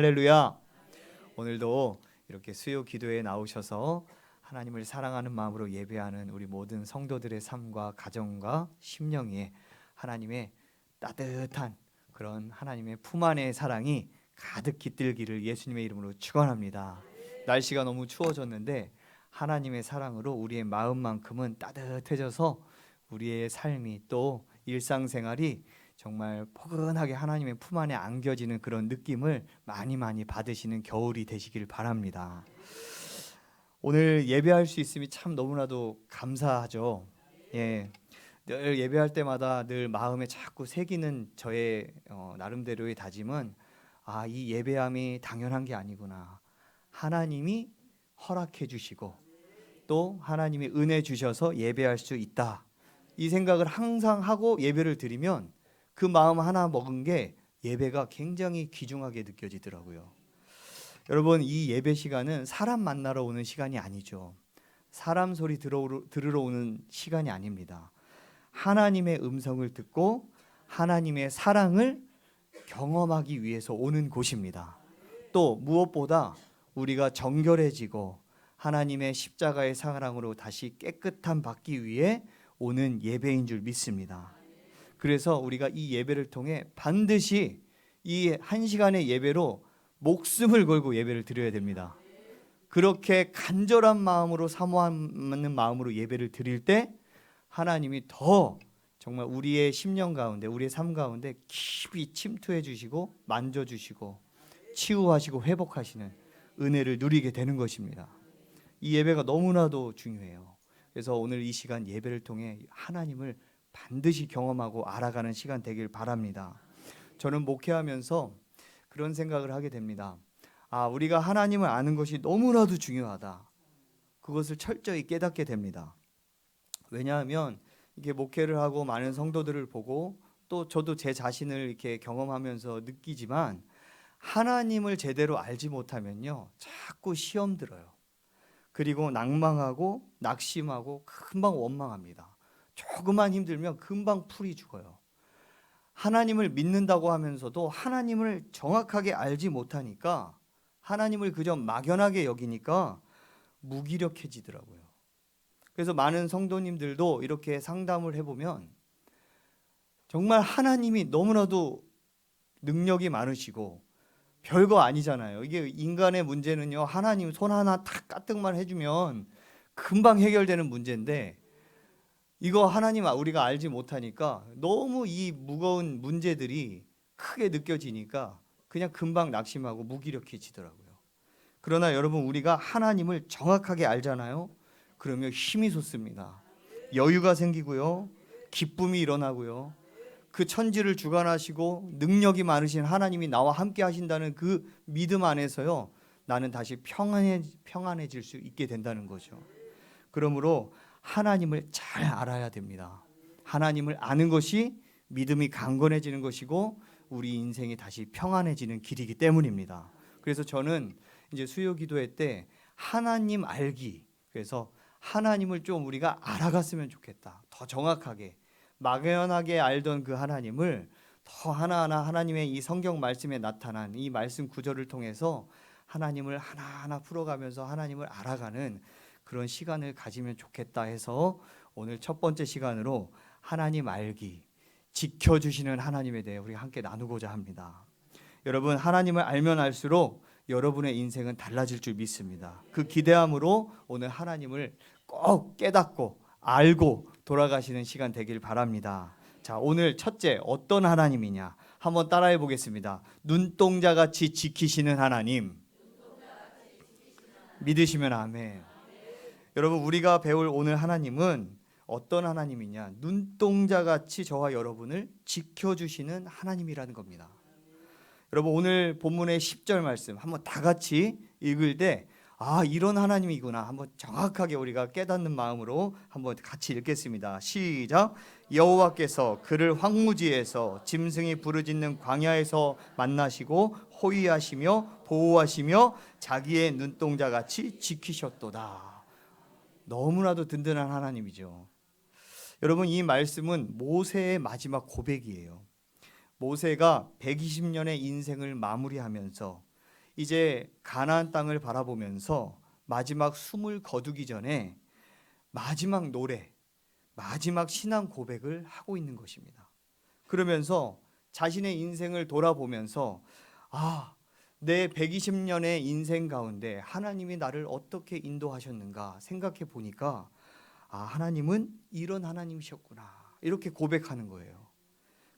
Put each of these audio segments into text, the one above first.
할렐루야. 오늘도 이렇게 수요 기도에 나오셔서 하나님을 사랑하는 마음으로 예배하는 우리 모든 성도들의 삶과 가정과 심령에 하나님의 따뜻한 그런 하나님의 품 안의 사랑이 가득 깃들기를 예수님의 이름으로 축원합니다. 날씨가 너무 추워졌는데 하나님의 사랑으로 우리의 마음만큼은 따뜻해져서 우리의 삶이 또 일상생활이 정말 포근하게 하나님의 품 안에 안겨지는 그런 느낌을 많이 받으시는 겨울이 되시길 바랍니다. 오늘 예배할 수 있음이 참 너무나도 감사하죠. 예, 늘 예배할 때마다 늘 마음에 자꾸 새기는 저의 나름대로의 다짐은 이 예배함이 당연한 게 아니구나. 하나님이 허락해 주시고 또 하나님이 은혜 주셔서 예배할 수 있다. 이 생각을 항상 하고 예배를 드리면 그 마음 하나 먹은 게 예배가 굉장히 귀중하게 느껴지더라고요. 여러분, 이 예배 시간은 사람 만나러 오는 시간이 아니죠. 사람 소리 들으러 오는 시간이 아닙니다. 하나님의 음성을 듣고 하나님의 사랑을 경험하기 위해서 오는 곳입니다. 또 무엇보다 우리가 정결해지고 하나님의 십자가의 사랑으로 다시 깨끗함 받기 위해 오는 예배인 줄 믿습니다. 그래서 우리가 이 예배를 통해 반드시 이 한 시간의 예배로 목숨을 걸고 예배를 드려야 됩니다. 그렇게 간절한 마음으로 사모하는 마음으로 예배를 드릴 때 하나님이 더 정말 우리의 심령 가운데 우리의 삶 가운데 깊이 침투해 주시고 만져 주시고 치유하시고 회복하시는 은혜를 누리게 되는 것입니다. 이 예배가 너무나도 중요해요. 그래서 오늘 이 시간 예배를 통해 하나님을 반드시 경험하고 알아가는 시간 되길 바랍니다. 저는 목회하면서 그런 생각을 하게 됩니다. 우리가 하나님을 아는 것이 너무나도 중요하다. 그것을 철저히 깨닫게 됩니다. 왜냐하면 이게 목회를 하고 많은 성도들을 보고 또 저도 제 자신을 이렇게 경험하면서 느끼지만 하나님을 제대로 알지 못하면요, 자꾸 시험 들어요. 그리고 낭망하고 낙심하고 금방 원망합니다. 조금만 힘들면 금방 풀이 죽어요. 하나님을 믿는다고 하면서도 하나님을 정확하게 알지 못하니까 하나님을 그저 막연하게 여기니까 무기력해지더라고요. 그래서 많은 성도님들도 이렇게 상담을 해보면 정말 하나님이 너무나도 능력이 많으시고 별거 아니잖아요. 이게 인간의 문제는요, 하나님 손 하나 탁 까뜩만 해주면 금방 해결되는 문제인데 이거 하나님 우리가 알지 못하니까 너무 이 무거운 문제들이 크게 느껴지니까 그냥 금방 낙심하고 무기력해지더라고요. 그러나 여러분, 우리가 하나님을 정확하게 알잖아요. 그러면 힘이 솟습니다. 여유가 생기고요, 기쁨이 일어나고요, 그 천지를 주관하시고 능력이 많으신 하나님이 나와 함께 하신다는 그 믿음 안에서요, 나는 다시 평안해질 수 있게 된다는 거죠. 그러므로 하나님을 잘 알아야 됩니다. 하나님을 아는 것이 믿음이 강건해지는 것이고 우리 인생이 다시 평안해지는 길이기 때문입니다. 그래서 저는 이제 수요 기도회 때 하나님 알기, 그래서 하나님을 좀 우리가 알아갔으면 좋겠다. 더 정확하게 막연하게 알던 그 하나님을 더 하나하나 하나님의 이 성경 말씀에 나타난 이 말씀 구절을 통해서 하나님을 하나하나 풀어가면서 하나님을 알아가는 그런 시간을 가지면 좋겠다 해서 오늘 첫 번째 시간으로 하나님 알기, 지켜주시는 하나님에 대해 우리가 함께 나누고자 합니다. 여러분, 하나님을 알면 알수록 여러분의 인생은 달라질 줄 믿습니다. 그 기대함으로 오늘 하나님을 꼭 깨닫고 알고 돌아가시는 시간 되길 바랍니다. 자, 오늘 첫째, 어떤 하나님이냐 한번 따라해 보겠습니다. 눈동자같이 지키시는 하나님. 믿으시면 아멘. 여러분, 우리가 배울 오늘 하나님은 어떤 하나님이냐, 눈동자같이 저와 여러분을 지켜주시는 하나님이라는 겁니다. 여러분, 오늘 본문의 10절 말씀 한번 다 같이 읽을 때 이런 하나님이구나 한번 정확하게 우리가 깨닫는 마음으로 한번 같이 읽겠습니다. 시작. 여호와께서 그를 황무지에서 짐승이 부르짖는 광야에서 만나시고 호위하시며 보호하시며 자기의 눈동자같이 지키셨도다. 너무나도 든든한 하나님이죠. 여러분, 이 말씀은 모세의 마지막 고백이에요. 모세가 120년의 인생을 마무리하면서 이제 가나안 땅을 바라보면서 마지막 숨을 거두기 전에 마지막 노래, 마지막 신앙 고백을 하고 있는 것입니다. 그러면서 자신의 인생을 돌아보면서 내 120년의 인생 가운데 하나님이 나를 어떻게 인도하셨는가 생각해 보니까 하나님은 이런 하나님이셨구나 이렇게 고백하는 거예요.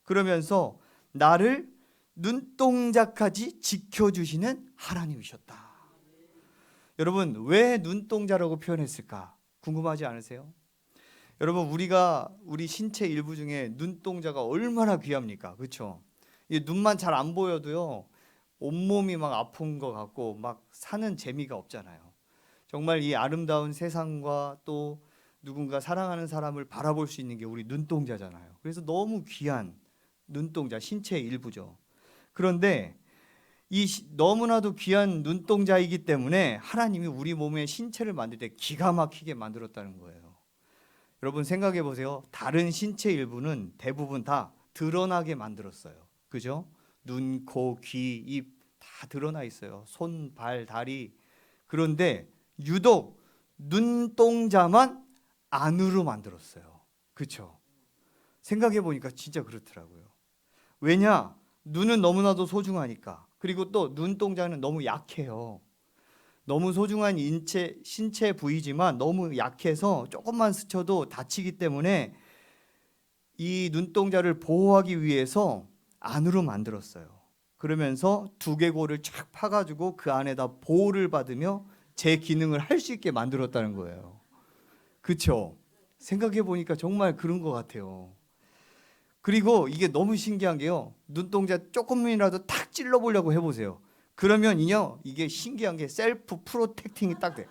그러면서 나를 눈동자까지 지켜주시는 하나님이셨다. 여러분, 왜 눈동자라고 표현했을까 궁금하지 않으세요? 여러분, 우리 신체 일부 중에 눈동자가 얼마나 귀합니까? 그렇죠? 눈만 잘 안 보여도요 온몸이 막 아픈 것 같고 막 사는 재미가 없잖아요. 정말 이 아름다운 세상과 또 누군가 사랑하는 사람을 바라볼 수 있는 게 우리 눈동자잖아요. 그래서 너무 귀한 눈동자, 신체의 일부죠. 그런데 너무나도 귀한 눈동자이기 때문에 하나님이 우리 몸의 신체를 만들 때 기가 막히게 만들었다는 거예요. 여러분 생각해 보세요. 다른 신체 일부는 대부분 다 드러나게 만들었어요. 그죠? 눈, 코, 귀, 입 다 드러나 있어요. 손, 발, 다리. 그런데 유독 눈동자만 안으로 만들었어요. 그렇죠? 생각해 보니까 진짜 그렇더라고요. 왜냐? 눈은 너무나도 소중하니까. 그리고 또 눈동자는 너무 약해요. 너무 소중한 신체 부위지만 너무 약해서 조금만 스쳐도 다치기 때문에 이 눈동자를 보호하기 위해서 안으로 만들었어요. 그러면서 두개골을 쫙 파가지고 그 안에다 보호를 받으며 제 기능을 할 수 있게 만들었다는 거예요. 그렇죠? 생각해 보니까 정말 그런 것 같아요. 그리고 이게 너무 신기한 게요. 눈동자 조금이라도 탁 찔러보려고 해보세요. 그러면요 이게 신기한 게 셀프 프로텍팅이 딱 돼.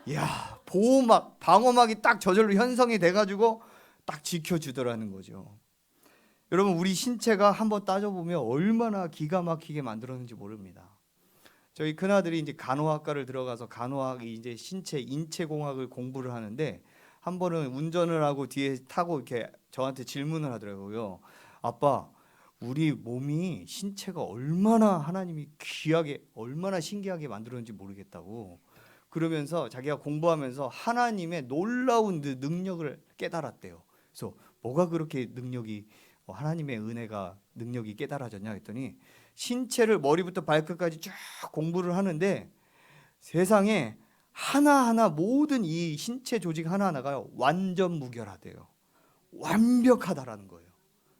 이야, 보호막, 방어막이 딱 저절로 형성이 돼가지고 딱 지켜주더라는 거죠. 여러분, 우리 신체가 한번 따져보면 얼마나 기가 막히게 만들었는지 모릅니다. 저희 큰아들이 이제 간호학과를 들어가서 간호학이 이제 인체공학을 공부를 하는데 한 번은 운전을 하고 뒤에 타고 이렇게 저한테 질문을 하더라고요. 아빠, 우리 몸이 신체가 얼마나 하나님이 귀하게 얼마나 신기하게 만들었는지 모르겠다고. 그러면서 자기가 공부하면서 하나님의 놀라운 능력을 깨달았대요. 그래서 뭐가 그렇게 하나님의 은혜가 능력이 깨달아졌냐 했더니 신체를 머리부터 발끝까지 쭉 공부를 하는데 세상에 하나하나 모든 이 신체 조직 하나하나가 완전 무결하대요. 완벽하다라는 거예요.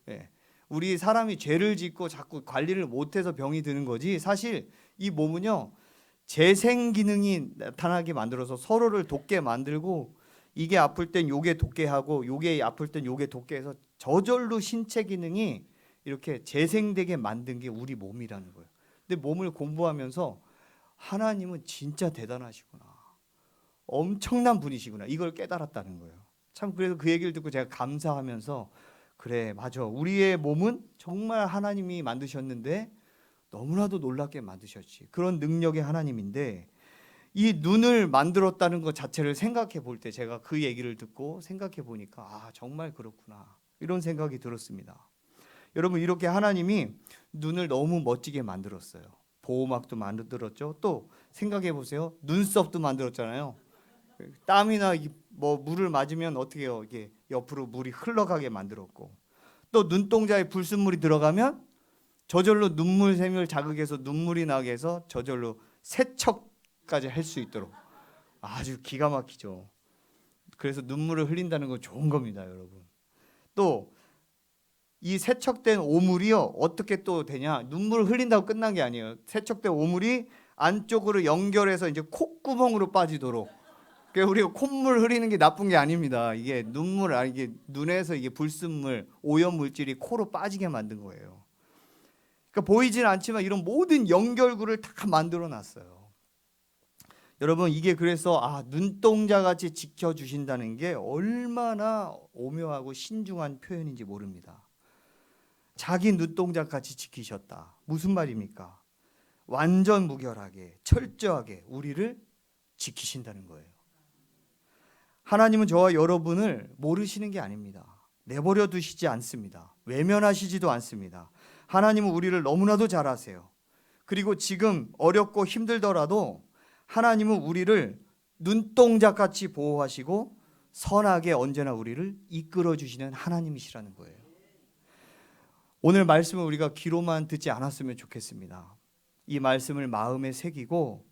예. 우리 사람이 죄를 짓고 자꾸 관리를 못해서 병이 드는 거지 사실 이 몸은요 재생 기능이 나타나게 만들어서 서로를 돕게 만들고 이게 아플 땐 요게 돕게 하고 요게 아플 땐 요게 돕게 해서 저절로 신체 기능이 이렇게 재생되게 만든 게 우리 몸이라는 거예요. 근데 몸을 공부하면서 하나님은 진짜 대단하시구나. 엄청난 분이시구나. 이걸 깨달았다는 거예요. 참 그래서 그 얘기를 듣고 제가 감사하면서 그래 맞아. 우리의 몸은 정말 하나님이 만드셨는데 너무나도 놀랍게 만드셨지. 그런 능력의 하나님인데 이 눈을 만들었다는 것 자체를 생각해 볼 때 제가 그 얘기를 듣고 생각해 보니까 정말 그렇구나. 이런 생각이 들었습니다. 여러분 이렇게 하나님이 눈을 너무 멋지게 만들었어요. 보호막도 만들었죠. 또 생각해 보세요. 눈썹도 만들었잖아요. 땀이나 뭐 물을 맞으면 어떻게 해요? 이게 옆으로 물이 흘러가게 만들었고 또 눈동자에 불순물이 들어가면 저절로 눈물샘을 자극해서 눈물이 나게 해서 저절로 세척까지 할 수 있도록 아주 기가 막히죠. 그래서 눈물을 흘린다는 건 좋은 겁니다, 여러분. 또 이 세척된 오물이요 어떻게 또 되냐? 눈물을 흘린다고 끝난 게 아니에요. 세척된 오물이 안쪽으로 연결해서 이제 콧구멍으로 빠지도록. 그러니까 우리가 콧물 흐리는 게 나쁜 게 아닙니다. 이게 이게 눈에서 이게 불순물, 오염 물질이 코로 빠지게 만든 거예요. 그러니까 보이진 않지만 이런 모든 연결구를 다 만들어 놨어요. 여러분 이게 그래서 눈동자 같이 지켜주신다는 게 얼마나 오묘하고 신중한 표현인지 모릅니다. 자기 눈동자 같이 지키셨다. 무슨 말입니까? 완전 무결하게 철저하게 우리를 지키신다는 거예요. 하나님은 저와 여러분을 모르시는 게 아닙니다. 내버려 두시지 않습니다. 외면하시지도 않습니다. 하나님은 우리를 너무나도 잘 아세요. 그리고 지금 어렵고 힘들더라도 하나님은 우리를 눈동자같이 보호하시고 선하게 언제나 우리를 이끌어 주시는 하나님이시라는 거예요. 오늘 말씀을 우리가 귀로만 듣지 않았으면 좋겠습니다. 이 말씀을 마음에 새기고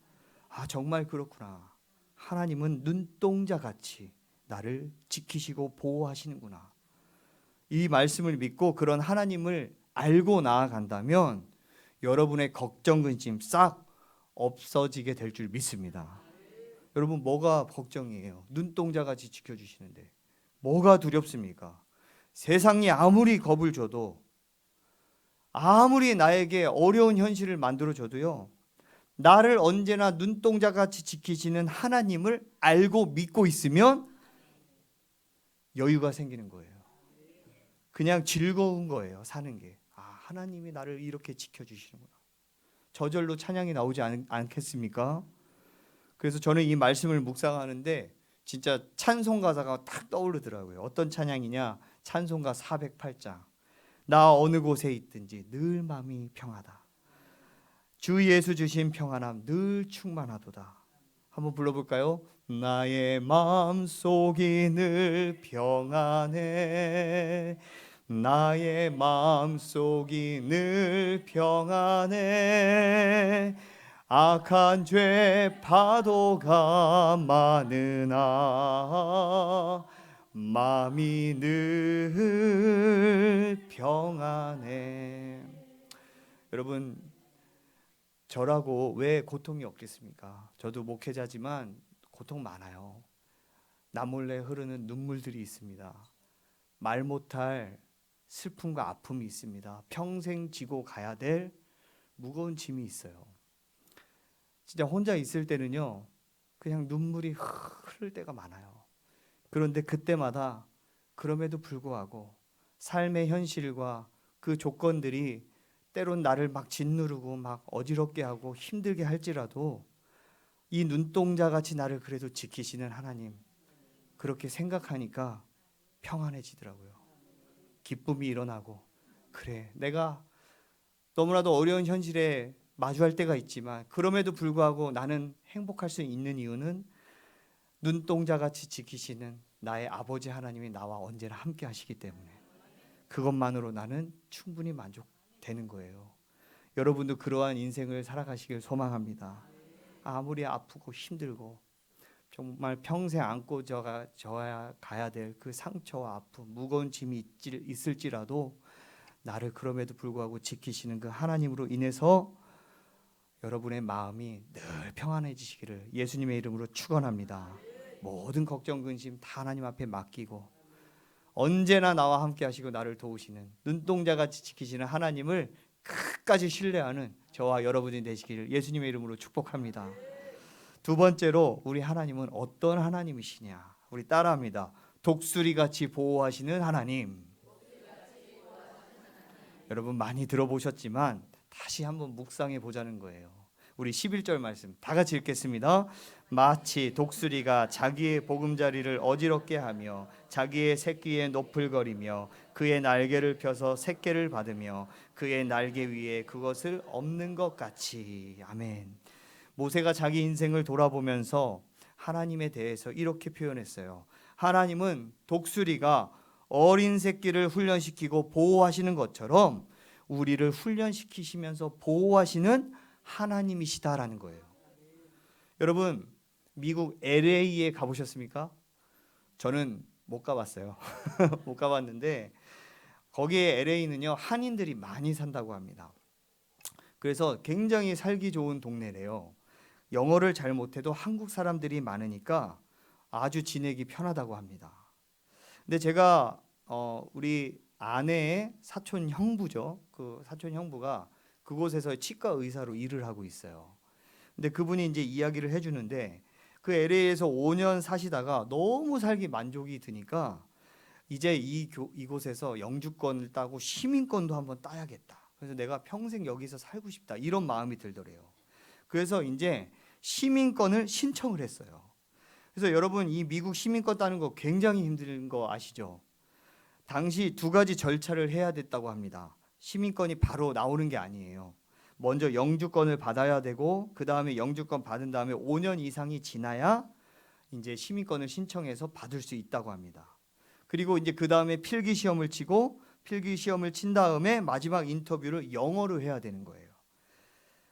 정말 그렇구나. 하나님은 눈동자같이 나를 지키시고 보호하시는구나. 이 말씀을 믿고 그런 하나님을 알고 나아간다면 여러분의 걱정, 근심 싹 없어지게 될 줄 믿습니다. 여러분, 뭐가 걱정이에요? 눈동자같이 지켜주시는데 뭐가 두렵습니까? 세상이 아무리 겁을 줘도, 아무리 나에게 어려운 현실을 만들어줘도요, 나를 언제나 눈동자같이 지키시는 하나님을 알고 믿고 있으면 여유가 생기는 거예요. 그냥 즐거운 거예요, 사는 게. 하나님이 나를 이렇게 지켜주시는구나. 저절로 찬양이 나오지 않겠습니까? 그래서 저는 이 말씀을 묵상하는데 진짜 찬송 가사가 딱 떠오르더라고요. 어떤 찬양이냐? 찬송가 408장. 나 어느 곳에 있든지 늘 마음이 평하다. 주 예수 주신 평안함 늘 충만하도다. 한번 불러볼까요? 나의 마음속이 늘 평안해. 나의 마음속이 늘 평안해. 악한 죄 파도가 많으나 마음이 늘 평안해. 여러분, 저라고 왜 고통이 없겠습니까? 저도 목회자지만 고통 많아요. 나 몰래 흐르는 눈물들이 있습니다. 말 못할 슬픔과 아픔이 있습니다. 평생 지고 가야 될 무거운 짐이 있어요. 진짜 혼자 있을 때는요, 그냥 눈물이 흐를 때가 많아요. 그런데 그때마다 그럼에도 불구하고 삶의 현실과 그 조건들이 때론 나를 막 짓누르고 막 어지럽게 하고 힘들게 할지라도 이 눈동자같이 나를 그래도 지키시는 하나님, 그렇게 생각하니까 평안해지더라고요. 기쁨이 일어나고, 그래, 내가 너무나도 어려운 현실에 마주할 때가 있지만 그럼에도 불구하고 나는 행복할 수 있는 이유는 눈동자같이 지키시는 나의 아버지 하나님이 나와 언제나 함께 하시기 때문에, 그것만으로 나는 충분히 만족되는 거예요. 여러분도 그러한 인생을 살아가시길 소망합니다. 아무리 아프고 힘들고 정말 평생 안고 져야 가야 될 그 상처와 아픔, 무거운 짐이 있을지라도 나를 그럼에도 불구하고 지키시는 그 하나님으로 인해서 여러분의 마음이 늘 평안해지시기를 예수님의 이름으로 축원합니다. 모든 걱정, 근심 다 하나님 앞에 맡기고 언제나 나와 함께 하시고 나를 도우시는 눈동자같이 지키시는 하나님을 끝까지 신뢰하는 저와 여러분이 되시기를 예수님의 이름으로 축복합니다. 두 번째로, 우리 하나님은 어떤 하나님이시냐? 우리 따라합니다. 독수리같이 보호하시는 하나님. 여러분 많이 들어보셨지만 다시 한번 묵상해 보자는 거예요. 우리 11절 말씀 다 같이 읽겠습니다. 마치 독수리가 자기의 보금자리를 어지럽게 하며 자기의 새끼에 노풀거리며 그의 날개를 펴서 새끼를 받으며 그의 날개 위에 그것을 엎는 것 같이. 아멘. 모세가 자기 인생을 돌아보면서 하나님에 대해서 이렇게 표현했어요. 하나님은 독수리가 어린 새끼를 훈련시키고 보호하시는 것처럼 우리를 훈련시키시면서 보호하시는 하나님이시다라는 거예요. 여러분, 미국 LA에 가보셨습니까? 저는 못 가봤어요. 못 가봤는데 거기에 LA는요, 한인들이 많이 산다고 합니다. 그래서 굉장히 살기 좋은 동네래요. 영어를 잘 못해도 한국 사람들이 많으니까 아주 지내기 편하다고 합니다. 근데 제가 우리 아내의 사촌 형부죠. 그 사촌 형부가 그곳에서 치과 의사로 일을 하고 있어요. 근데 그분이 이제 이야기를 해주는데 그 LA에서 5년 사시다가 너무 살기 만족이 드니까 이제 이곳에서 영주권을 따고 시민권도 한번 따야겠다. 그래서 내가 평생 여기서 살고 싶다, 이런 마음이 들더래요. 그래서 이제 시민권을 신청을 했어요. 그래서 여러분, 이 미국 시민권 따는 거 굉장히 힘든 거 아시죠? 당시 두 가지 절차를 해야 됐다고 합니다. 시민권이 바로 나오는 게 아니에요. 먼저 영주권을 받아야 되고 그 다음에 영주권 받은 다음에 5년 이상이 지나야 이제 시민권을 신청해서 받을 수 있다고 합니다. 그리고 이제 그 다음에 필기 시험을 치고 필기 시험을 친 다음에 마지막 인터뷰를 영어로 해야 되는 거예요.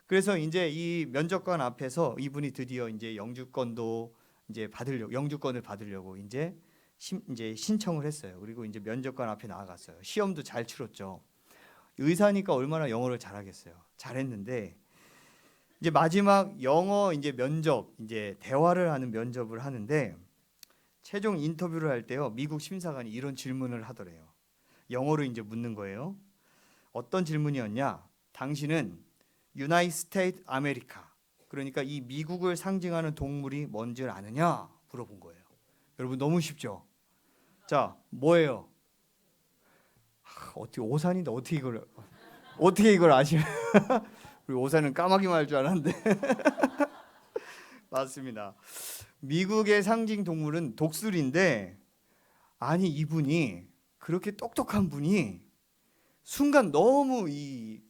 그래서 이제 이 면접관 앞에서 이분이 드디어 이제 영주권도 이제 영주권을 받으려고 이제 신청을 했어요. 그리고 이제 면접관 앞에 나아갔어요. 시험도 잘 치렀죠. 의사니까 얼마나 영어를 잘하겠어요. 잘했는데 이제 마지막 영어 이제 면접 이제 대화를 하는 면접을 하는데 최종 인터뷰를 할 때요. 미국 심사관이 이런 질문을 하더래요. 영어로 이제 묻는 거예요. 어떤 질문이었냐? 당신은 유나이티드 스테이트 아메리카, 그러니까 이 미국을 상징하는 동물이 뭔지 아느냐? 물어본 거예요. 여러분 너무 쉽죠? 자, 뭐예요? 어떻게 오산인데 어떻게 이걸 아시면 우리 오산은 까마귀만 할 줄 알았는데 맞습니다. 미국의 상징 동물은 독수리인데 아니 이분이 그렇게 똑똑한 분이 순간 너무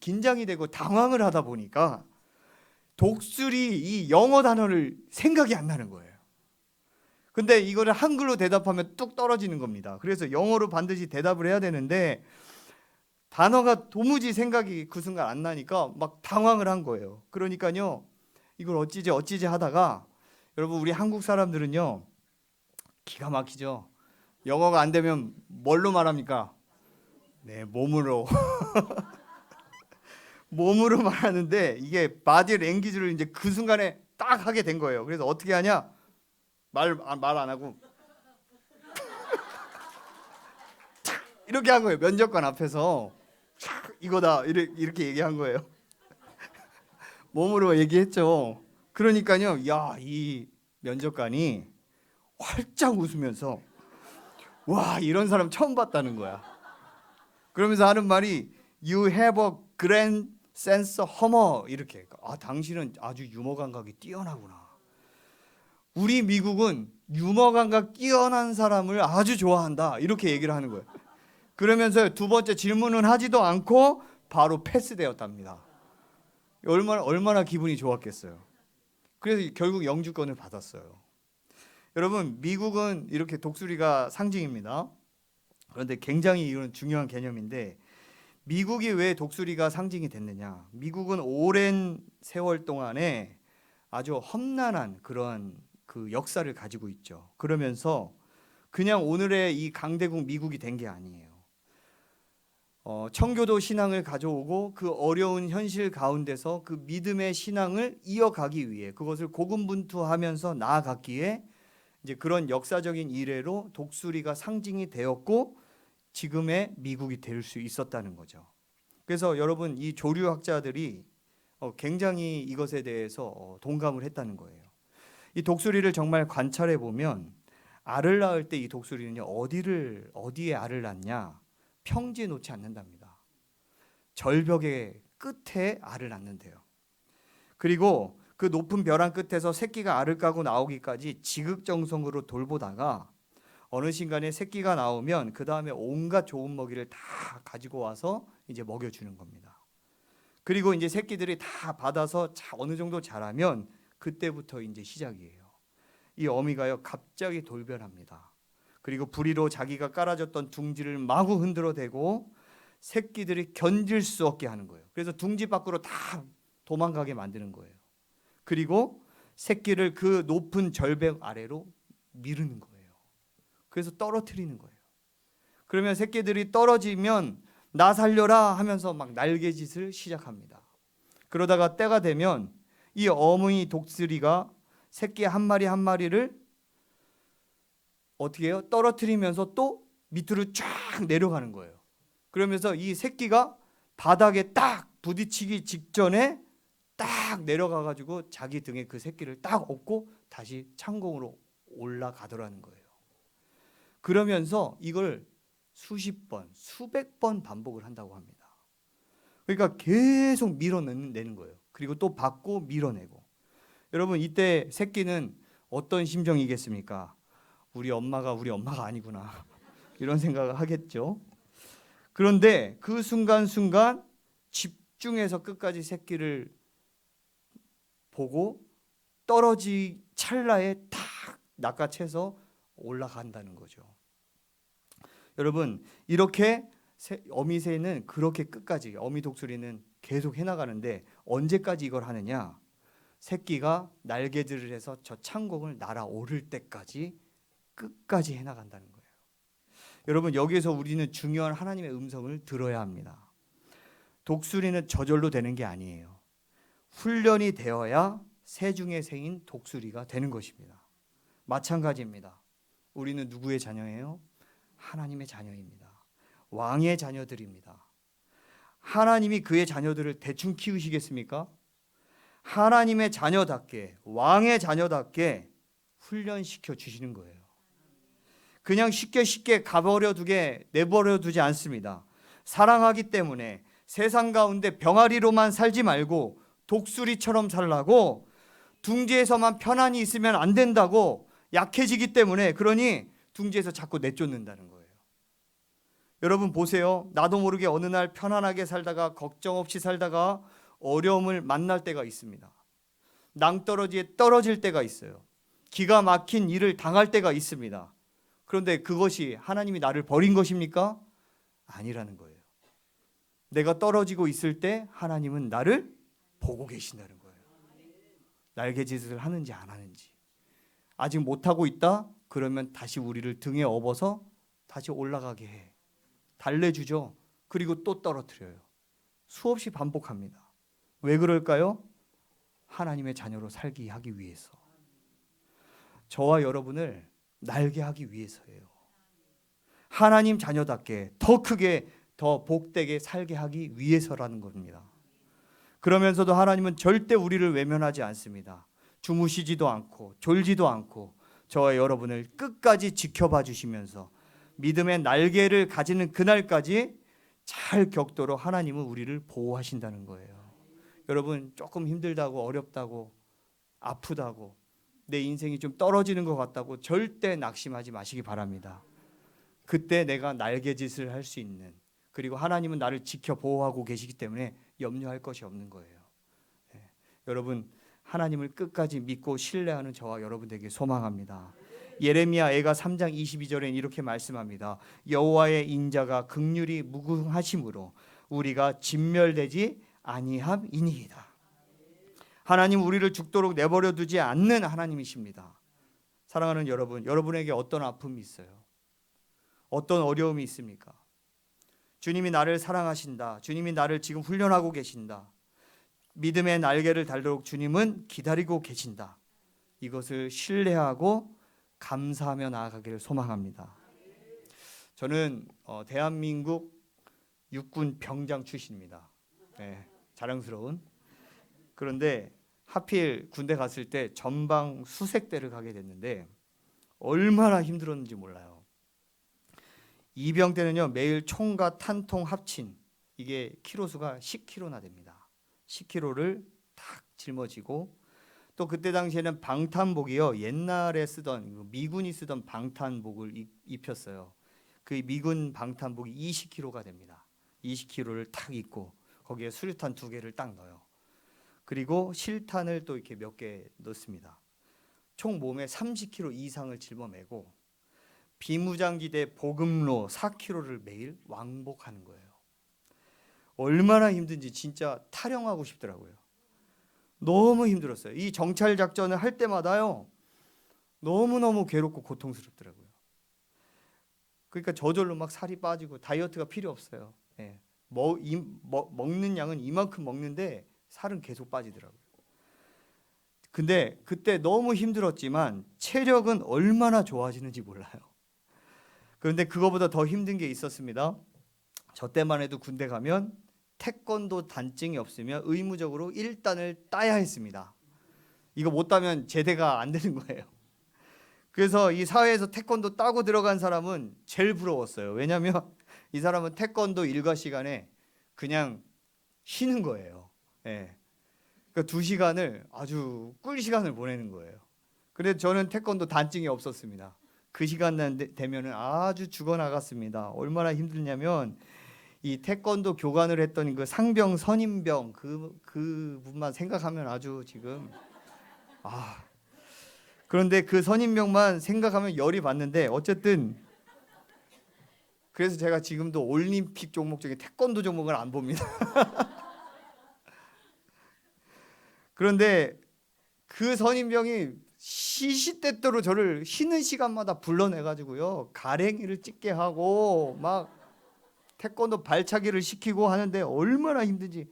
긴장이 되고 당황을 하다 보니까 독수리 이 영어 단어를 생각이 안 나는 거예요. 근데 이거를 한글로 대답하면 뚝 떨어지는 겁니다. 그래서 영어로 반드시 대답을 해야 되는데 단어가 도무지 생각이 그 순간 안 나니까 막 당황을 한 거예요. 그러니까요, 이걸 어찌지 하다가 여러분 우리 한국 사람들은요 기가 막히죠. 영어가 안 되면 뭘로 말합니까? 네, 몸으로 몸으로 말하는데 이게 바디 랭귀지를 이제 그 순간에 딱 하게 된 거예요. 그래서 어떻게 하냐? 말 안 하고 이렇게 한 거예요. 면접관 앞에서 이거다 이렇게 얘기한 거예요. 몸으로 얘기했죠. 그러니까요, 야, 이 면접관이 활짝 웃으면서 와, 이런 사람 처음 봤다는 거야. 그러면서 하는 말이 You have a grand sense of humor, 이렇게. 아, 당신은 아주 유머 감각이 뛰어나구나. 우리 미국은 유머 감각 뛰어난 사람을 아주 좋아한다, 이렇게 얘기를 하는 거예요. 그러면서 두 번째 질문은 하지도 않고 바로 패스되었답니다. 얼마나 기분이 좋았겠어요. 그래서 결국 영주권을 받았어요. 여러분, 미국은 이렇게 독수리가 상징입니다. 그런데 굉장히 이건 중요한 개념인데 미국이 왜 독수리가 상징이 됐느냐? 미국은 오랜 세월 동안에 아주 험난한 그런 그 역사를 가지고 있죠. 그러면서 그냥 오늘의 이 강대국 미국이 된 게 아니에요. 청교도 신앙을 가져오고 그 어려운 현실 가운데서 그 믿음의 신앙을 이어가기 위해 그것을 고군분투하면서 나아갔기에 이제 그런 역사적인 이래로 독수리가 상징이 되었고 지금의 미국이 될 수 있었다는 거죠. 그래서 여러분 이 조류학자들이 굉장히 이것에 대해서 동감을 했다는 거예요. 이 독수리를 정말 관찰해 보면 알을 낳을 때 이 독수리는요 어디에 알을 낳냐? 평지에 놓지 않는답니다. 절벽의 끝에 알을 낳는데요. 그리고 그 높은 벼랑 끝에서 새끼가 알을 까고 나오기까지 지극정성으로 돌보다가 어느 순간에 새끼가 나오면 그 다음에 온갖 좋은 먹이를 다 가지고 와서 이제 먹여주는 겁니다. 그리고 이제 새끼들이 다 받아서 어느 정도 자라면 그때부터 이제 시작이에요. 이 어미가요 갑자기 돌변합니다. 그리고 부리로 자기가 깔아줬던 둥지를 마구 흔들어대고 새끼들이 견딜 수 없게 하는 거예요. 그래서 둥지 밖으로 다 도망가게 만드는 거예요. 그리고 새끼를 그 높은 절벽 아래로 미루는 거예요. 그래서 떨어뜨리는 거예요. 그러면 새끼들이 떨어지면 나 살려라 하면서 막 날개짓을 시작합니다. 그러다가 때가 되면 이 어머니 독수리가 새끼 한 마리 한 마리를 어떻게 해요? 떨어뜨리면서 또 밑으로 쫙 내려가는 거예요. 그러면서 이 새끼가 바닥에 딱 부딪히기 직전에 딱 내려가 가지고 자기 등에 그 새끼를 딱 업고 다시 창공으로 올라가더라는 거예요. 그러면서 이걸 수십 번, 수백 번 반복을 한다고 합니다. 그러니까 계속 밀어내는 거예요. 그리고 또 받고 밀어내고. 여러분 이때 새끼는 어떤 심정이겠습니까? 우리 엄마가 아니구나 이런 생각을 하겠죠. 그런데 그 순간순간 집중해서 끝까지 새끼를 보고 떨어지 찰나에 탁 낚아채서 올라간다는 거죠. 여러분, 이렇게 어미새는 그렇게 끝까지, 어미 독수리는 계속 해나가는데 언제까지 이걸 하느냐? 새끼가 날개질을 해서 저 창공을 날아오를 때까지 끝까지 해나간다는 거예요. 여러분, 여기에서 우리는 중요한 하나님의 음성을 들어야 합니다. 독수리는 저절로 되는 게 아니에요. 훈련이 되어야 새 중에 새인 독수리가 되는 것입니다. 마찬가지입니다. 우리는 누구의 자녀예요? 하나님의 자녀입니다. 왕의 자녀들입니다. 하나님이 그의 자녀들을 대충 키우시겠습니까? 하나님의 자녀답게, 왕의 자녀답게 훈련시켜 주시는 거예요. 그냥 쉽게 내버려 두지 않습니다. 사랑하기 때문에 세상 가운데 병아리로만 살지 말고 독수리처럼 살라고, 둥지에서만 편안히 있으면 안 된다고, 약해지기 때문에, 그러니 둥지에서 자꾸 내쫓는다는 거예요. 여러분 보세요. 나도 모르게 어느 날 편안하게 살다가 걱정 없이 살다가 어려움을 만날 때가 있습니다. 낭떠러지에 떨어질 때가 있어요. 기가 막힌 일을 당할 때가 있습니다. 그런데 그것이 하나님이 나를 버린 것입니까? 아니라는 거예요. 내가 떨어지고 있을 때 하나님은 나를 보고 계신다는 거예요. 날개짓을 하는지 안 하는지. 아직 못하고 있다? 그러면 다시 우리를 등에 업어서 다시 올라가게 해. 달래주죠. 그리고 또 떨어뜨려요. 수없이 반복합니다. 왜 그럴까요? 하나님의 자녀로 살게 하기 위해서. 저와 여러분을 날게 하기 위해서예요. 하나님 자녀답게 더 크게 더 복되게 살게 하기 위해서라는 겁니다. 그러면서도 하나님은 절대 우리를 외면하지 않습니다. 주무시지도 않고 졸지도 않고 저와 여러분을 끝까지 지켜봐 주시면서 믿음의 날개를 가지는 그날까지 잘 겪도록 하나님은 우리를 보호하신다는 거예요. 여러분, 조금 힘들다고, 어렵다고, 아프다고, 내 인생이 좀 떨어지는 것 같다고 절대 낙심하지 마시기 바랍니다. 그때 내가 날개짓을 할 수 있는, 그리고 하나님은 나를 지켜 보호하고 계시기 때문에 염려할 것이 없는 거예요. 여러분, 하나님을 끝까지 믿고 신뢰하는 저와 여러분 되게 소망합니다. 예레미야 애가 3장 22절엔 이렇게 말씀합니다. 여호와의 인자가 긍휼이 무궁하심으로 우리가 진멸되지 아니함이니이다. 하나님 우리를 죽도록 내버려 두지 않는 하나님이십니다. 사랑하는 여러분, 여러분에게 어떤 아픔이 있어요? 어떤 어려움이 있습니까? 주님이 나를 사랑하신다. 주님이 나를 지금 훈련하고 계신다. 믿음의 날개를 달도록 주님은 기다리고 계신다. 이것을 신뢰하고 감사하며 나아가기를 소망합니다. 저는 대한민국 육군 병장 출신입니다. 자랑스러운. 그런데 하필 군대 갔을 때 전방 수색대를 가게 됐는데 얼마나 힘들었는지 몰라요. 이병 때는요, 매일 총과 탄통 합친 이게 키로수가 10kg나 됩니다. 10kg를 탁 짊어지고, 또 그때 당시에는 방탄복이요, 옛날에 쓰던 미군이 쓰던 방탄복을 입혔어요. 그 미군 방탄복이 20kg가 됩니다. 20kg를 탁 입고 거기에 수류탄 2개를 딱 넣어요. 그리고 실탄을 또 이렇게 몇 개 넣습니다. 총 몸에 30kg 이상을 짊어매고 비무장지대 보급로 4km를 매일 왕복하는 거예요. 얼마나 힘든지 진짜 타령하고 싶더라고요. 너무 힘들었어요. 이 정찰 작전을 할 때마다요, 너무너무 괴롭고 고통스럽더라고요. 그러니까 저절로 막 살이 빠지고 다이어트가 필요 없어요. 먹는 양은 이만큼 먹는데 살은 계속 빠지더라고요. 근데 그때 너무 힘들었지만 체력은 얼마나 좋아지는지 몰라요. 그런데 그거보다 더 힘든 게 있었습니다. 저 때만 해도 군대 가면 태권도 단증이 없으면 의무적으로 1단을 따야 했습니다. 이거 못 따면 제대가 안 되는 거예요. 그래서 이 사회에서 태권도 따고 들어간 사람은 제일 부러웠어요. 왜냐하면 이 사람은 태권도 일과 시간에 그냥 쉬는 거예요. 그러니까 2시간을 아주 꿀 시간을 보내는 거예요. 그래서 저는 태권도 단증이 없었습니다. 그 시간 되면은 아주 죽어나갔습니다. 얼마나 힘들냐면 이 태권도 교관을 했던 그 상병 선임병 그 분만 생각하면 아주 지금 그런데 그 선임병만 생각하면 열이 받는데 어쨌든 그래서 제가 지금도 올림픽 종목 중에 태권도 종목을 안 봅니다. 그런데 그 선임병이 시시때때로 저를 쉬는 시간마다 불러내가지고요 가랭이를 찍게 하고 막 태권도 발차기를 시키고 하는데 얼마나 힘든지.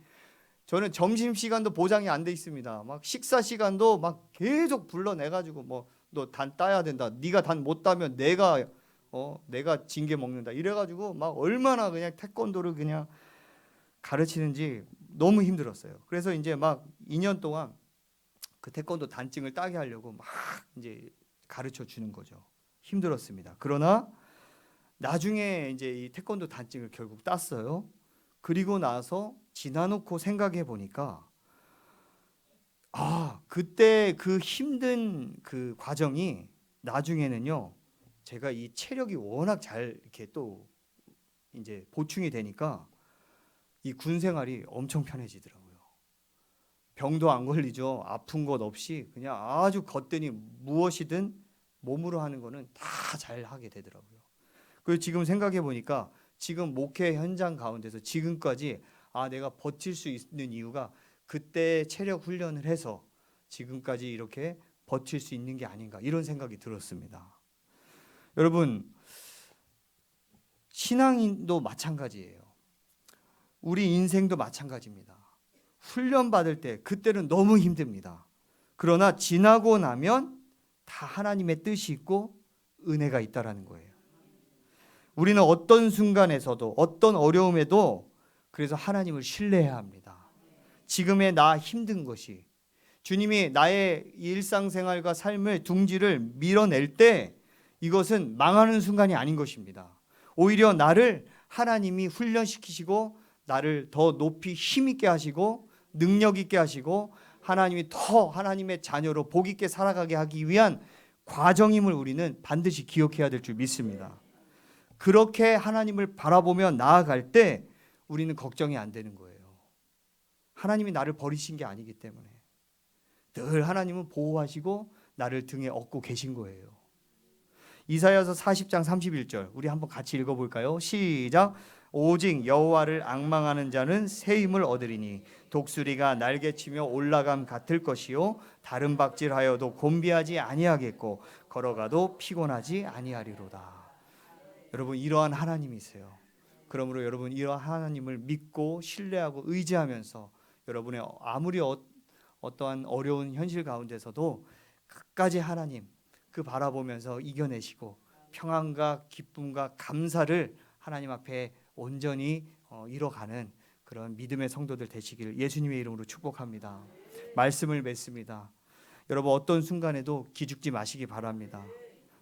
저는 점심 시간도 보장이 안 돼 있습니다. 막 식사 시간도 막 계속 불러내가지고 뭐 너 단 따야 된다. 네가 단 못 따면 내가 징계 먹는다. 이래가지고 막 얼마나 그냥 태권도를 그냥 가르치는지 너무 힘들었어요. 그래서 이제 막 2년 동안 그 태권도 단증을 따게 하려고 막 이제 가르쳐 주는 거죠. 힘들었습니다. 그러나 나중에 이제 이 태권도 단증을 결국 땄어요. 그리고 나서 지나놓고 생각해 보니까 그때 그 힘든 그 과정이 나중에는요 제가 이 체력이 워낙 잘 이렇게 또 이제 보충이 되니까 이 군 생활이 엄청 편해지더라고요. 병도 안 걸리죠. 아픈 것 없이 그냥 아주 거뜬히 무엇이든 몸으로 하는 거는 다 잘 하게 되더라고요. 그리고 지금 생각해 보니까 지금 목회 현장 가운데서 지금까지 내가 버틸 수 있는 이유가 그때 체력 훈련을 해서 지금까지 이렇게 버틸 수 있는 게 아닌가 이런 생각이 들었습니다. 여러분 신앙인도 마찬가지예요. 우리 인생도 마찬가지입니다. 훈련 받을 때 그때는 너무 힘듭니다. 그러나 지나고 나면 다 하나님의 뜻이 있고 은혜가 있다라는 거예요. 우리는 어떤 순간에서도 어떤 어려움에도 그래서 하나님을 신뢰해야 합니다. 지금의 나 힘든 것이 주님이 나의 일상생활과 삶의 둥지를 밀어낼 때 이것은 망하는 순간이 아닌 것입니다. 오히려 나를 하나님이 훈련시키시고 나를 더 높이 힘있게 하시고 능력 있게 하시고 하나님이 더 하나님의 자녀로 복 있게 살아가게 하기 위한 과정임을 우리는 반드시 기억해야 될 줄 믿습니다. 그렇게 하나님을 바라보며 나아갈 때 우리는 걱정이 안 되는 거예요. 하나님이 나를 버리신 게 아니기 때문에 늘 하나님은 보호하시고 나를 등에 업고 계신 거예요. 이사야서 40장 31절 우리 한번 같이 읽어볼까요? 시작. 오직 여호와를 앙망하는 자는 새 힘을 얻으리니 독수리가 날개치며 올라감 같을 것이요 다른 박질하여도 곤비하지 아니하겠고 걸어가도 피곤하지 아니하리로다. 여러분 이러한 하나님이 있어요. 그러므로 여러분 이러한 하나님을 믿고 신뢰하고 의지하면서 여러분의 아무리 어떠한 어려운 현실 가운데서도 끝까지 하나님 그 바라보면서 이겨내시고 평안과 기쁨과 감사를 하나님 앞에 온전히 이뤄가는 그런 믿음의 성도들 되시기를 예수님의 이름으로 축복합니다. 말씀을 맺습니다. 여러분 어떤 순간에도 기죽지 마시기 바랍니다.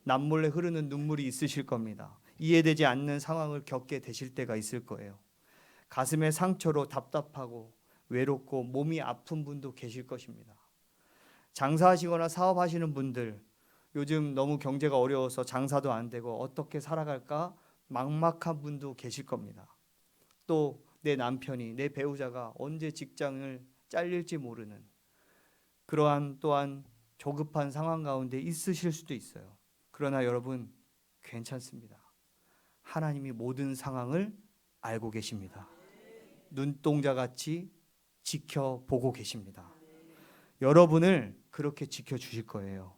남몰래 흐르는 눈물이 있으실 겁니다. 이해되지 않는 상황을 겪게 되실 때가 있을 거예요. 가슴의 상처로 답답하고 외롭고 몸이 아픈 분도 계실 것입니다. 장사하시거나 사업하시는 분들 요즘 너무 경제가 어려워서 장사도 안 되고 어떻게 살아갈까 막막한 분도 계실 겁니다. 또 내 남편이 내 배우자가 언제 직장을 잘릴지 모르는 그러한 또한 조급한 상황 가운데 있으실 수도 있어요. 그러나 여러분 괜찮습니다. 하나님이 모든 상황을 알고 계십니다. 눈동자같이 지켜보고 계십니다. 여러분을 그렇게 지켜주실 거예요.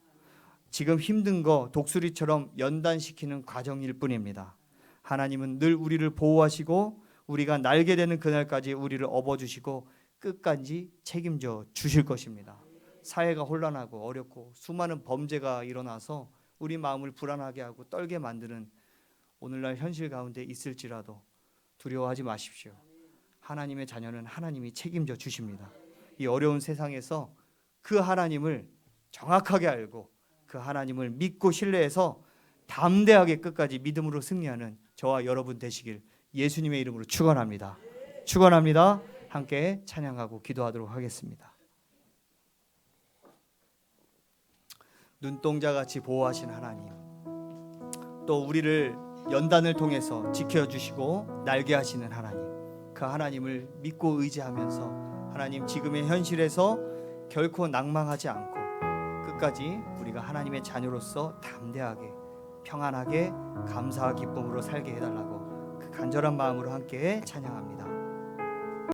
지금 힘든 거 독수리처럼 연단시키는 과정일 뿐입니다. 하나님은 늘 우리를 보호하시고 우리가 날게 되는 그날까지 우리를 업어주시고 끝까지 책임져 주실 것입니다. 사회가 혼란하고 어렵고 수많은 범죄가 일어나서 우리 마음을 불안하게 하고 떨게 만드는 오늘날 현실 가운데 있을지라도 두려워하지 마십시오. 하나님의 자녀는 하나님이 책임져 주십니다. 이 어려운 세상에서 그 하나님을 정확하게 알고 그 하나님을 믿고 신뢰해서 담대하게 끝까지 믿음으로 승리하는 저와 여러분 되시길 예수님의 이름으로 축원합니다. 축원합니다. 함께 찬양하고 기도하도록 하겠습니다. 눈동자같이 보호하신 하나님, 또 우리를 연단을 통해서 지켜주시고 날게 하시는 하나님, 그 하나님을 믿고 의지하면서 하나님 지금의 현실에서 결코 낭망하지 않고 끝까지 우리가 하나님의 자녀로서 담대하게 평안하게 감사와 기쁨으로 살게 해달라고 그 간절한 마음으로 함께 찬양합니다.